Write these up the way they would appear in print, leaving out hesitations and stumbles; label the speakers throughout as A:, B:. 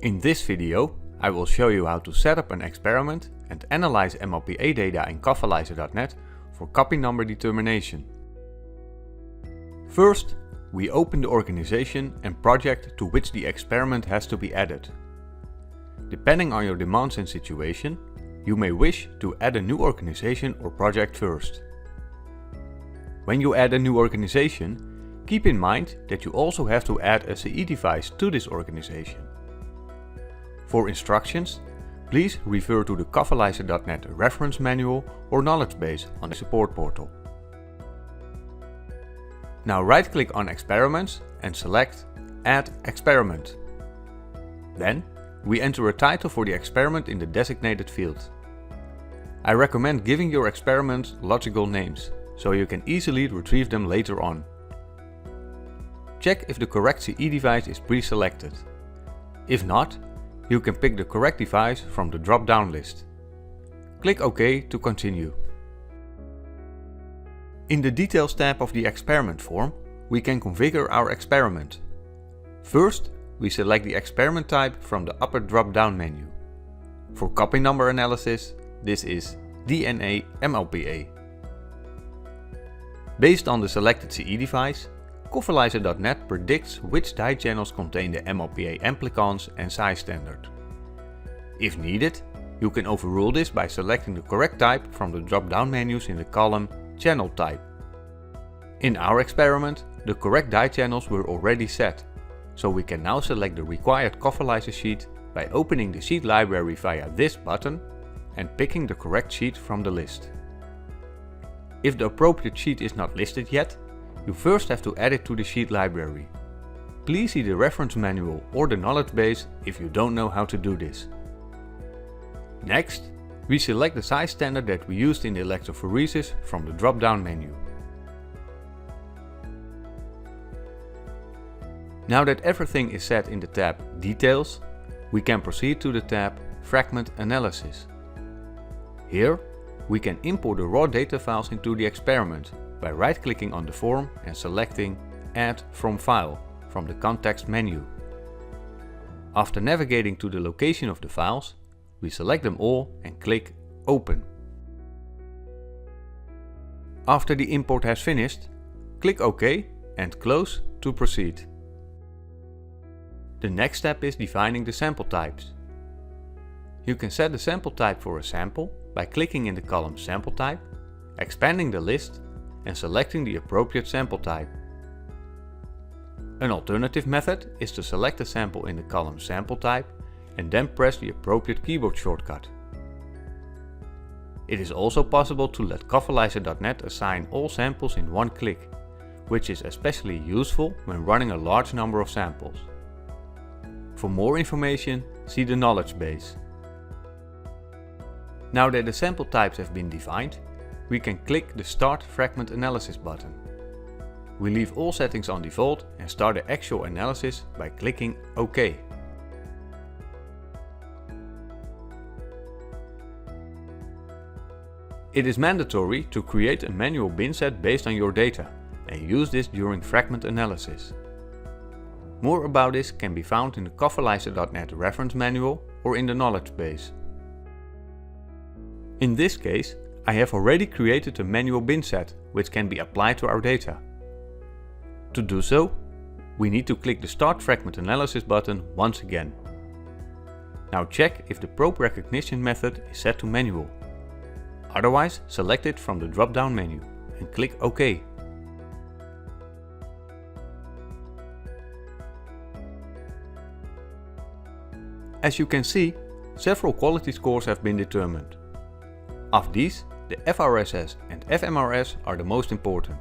A: In this video, I will show you how to set up an experiment and analyze MLPA data in cofalizer.net for copy number determination. First, we open the organization and project to which the experiment has to be added. Depending on your demands and situation, you may wish to add a new organization or project first. When you add a new organization, keep in mind that you also have to add a CE device to this organization. For instructions, please refer to the cofalizer.net reference manual or knowledge base on the support portal. Now right-click on Experiments and select Add Experiment. Then, we enter a title for the experiment in the designated field. I recommend giving your experiments logical names, so you can easily retrieve them later on. Check if the correct CE device is pre-selected. If not, you can pick the correct device from the drop-down list. Click OK to continue. In the Details tab of the experiment form, we can configure our experiment. First, we select the experiment type from the upper drop-down menu. For copy number analysis, this is DNA-MLPA. Based on the selected CE device, cofalizer.net predicts which die channels contain the MLPA amplicons and size standard. If needed, you can overrule this by selecting the correct type from the drop-down menus in the column Channel Type. In our experiment, the correct die channels were already set, so we can now select the required cofalizer sheet by opening the sheet library via this button and picking the correct sheet from the list. If the appropriate sheet is not listed yet, you first have to add it to the sheet library. Please see the reference manual or the knowledge base if you don't know how to do this. Next, we select the size standard that we used in the electrophoresis from the drop-down menu. Now that everything is set in the tab Details, we can proceed to the tab Fragment Analysis. Here, we can import the raw data files into the experiment by right-clicking on the form and selecting Add from File from the context menu. After navigating to the location of the files, we select them all and click Open. After the import has finished, click OK and Close to proceed. The next step is defining the sample types. You can set the sample type for a sample by clicking in the column Sample Type, expanding the list and selecting the appropriate sample type. An alternative method is to select a sample in the column Sample Type and then press the appropriate keyboard shortcut. It is also possible to let cofalizer.net assign all samples in one click, which is especially useful when running a large number of samples. For more information, see the knowledge base. Now that the sample types have been defined, we can click the Start Fragment Analysis button. We leave all settings on default and start the actual analysis by clicking OK. It is mandatory to create a manual bin set based on your data and use this during fragment analysis. More about this can be found in the cofalizer.net reference manual or in the knowledge base. In this case, I have already created a manual bin set which can be applied to our data. To do so, we need to click the Start Fragment Analysis button once again. Now check if the probe recognition method is set to manual. Otherwise, select it from the drop-down menu and click OK. As you can see, several quality scores have been determined. Of these, the FRSS and FMRS are the most important.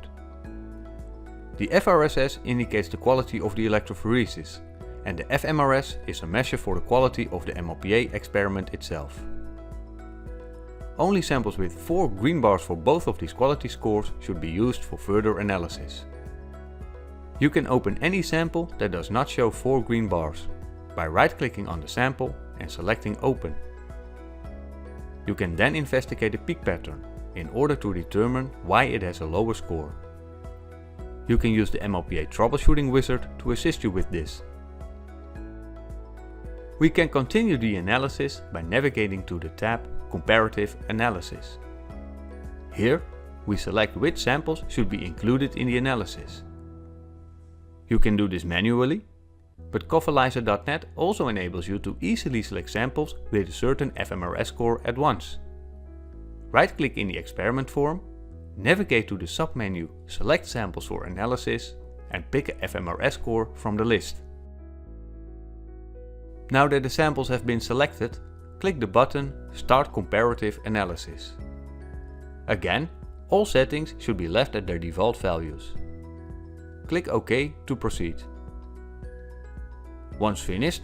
A: The FRSS indicates the quality of the electrophoresis, and the FMRS is a measure for the quality of the MLPA experiment itself. Only samples with 4 green bars for both of these quality scores should be used for further analysis. You can open any sample that does not show 4 green bars by right-clicking on the sample and selecting Open. You can then investigate the peak pattern in order to determine why it has a lower score. You can use the MLPA troubleshooting wizard to assist you with this. We can continue the analysis by navigating to the tab Comparative Analysis. Here, we select which samples should be included in the analysis. You can do this manually, but cofalizer.net also enables you to easily select samples with a certain fMRS score at once. Right-click in the experiment form, navigate to the submenu Select Samples for Analysis and pick a fMRS score from the list. Now that the samples have been selected, click the button Start Comparative Analysis. Again, all settings should be left at their default values. Click OK to proceed. Once finished,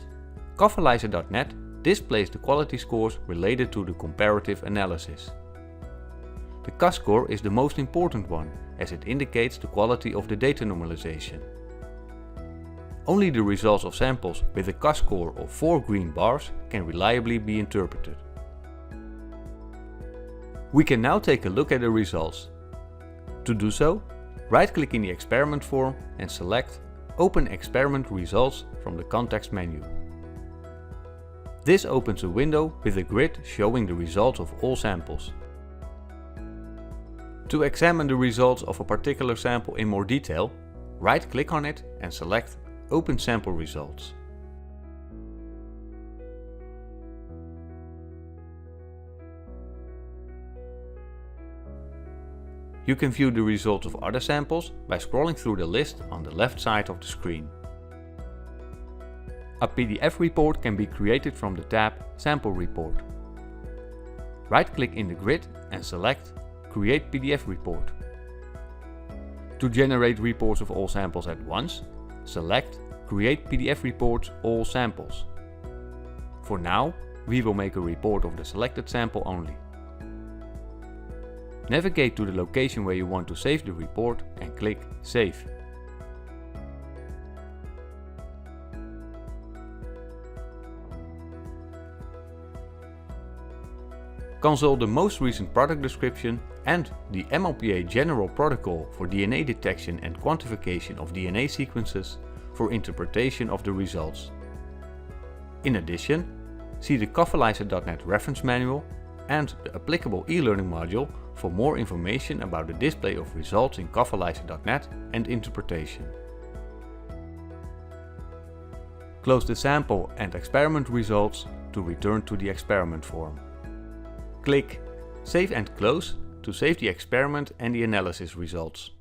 A: cofalizer.net displays the quality scores related to the comparative analysis. The CAS score is the most important one, as it indicates the quality of the data normalization. Only the results of samples with a CAS score of 4 green bars can reliably be interpreted. We can now take a look at the results. To do so, right-click in the experiment form and select Open Experiment Results from the context menu. This opens a window with a grid showing the results of all samples. To examine the results of a particular sample in more detail, right-click on it and select Open Sample Results. You can view the results of other samples by scrolling through the list on the left side of the screen. A PDF report can be created from the tab Sample Report. Right-click in the grid and select Create PDF Report. To generate reports of all samples at once, select Create PDF Reports All Samples. For now, we will make a report of the selected sample only. Navigate to the location where you want to save the report and click Save. Consult the most recent product description and the MLPA General Protocol for DNA detection and quantification of DNA sequences for interpretation of the results. In addition, see the cofalizer.net reference manual and the applicable e-learning module for more information about the display of results in cofalizer.net and interpretation. Close the sample and experiment results to return to the experiment form. Click Save and Close to save the experiment and the analysis results.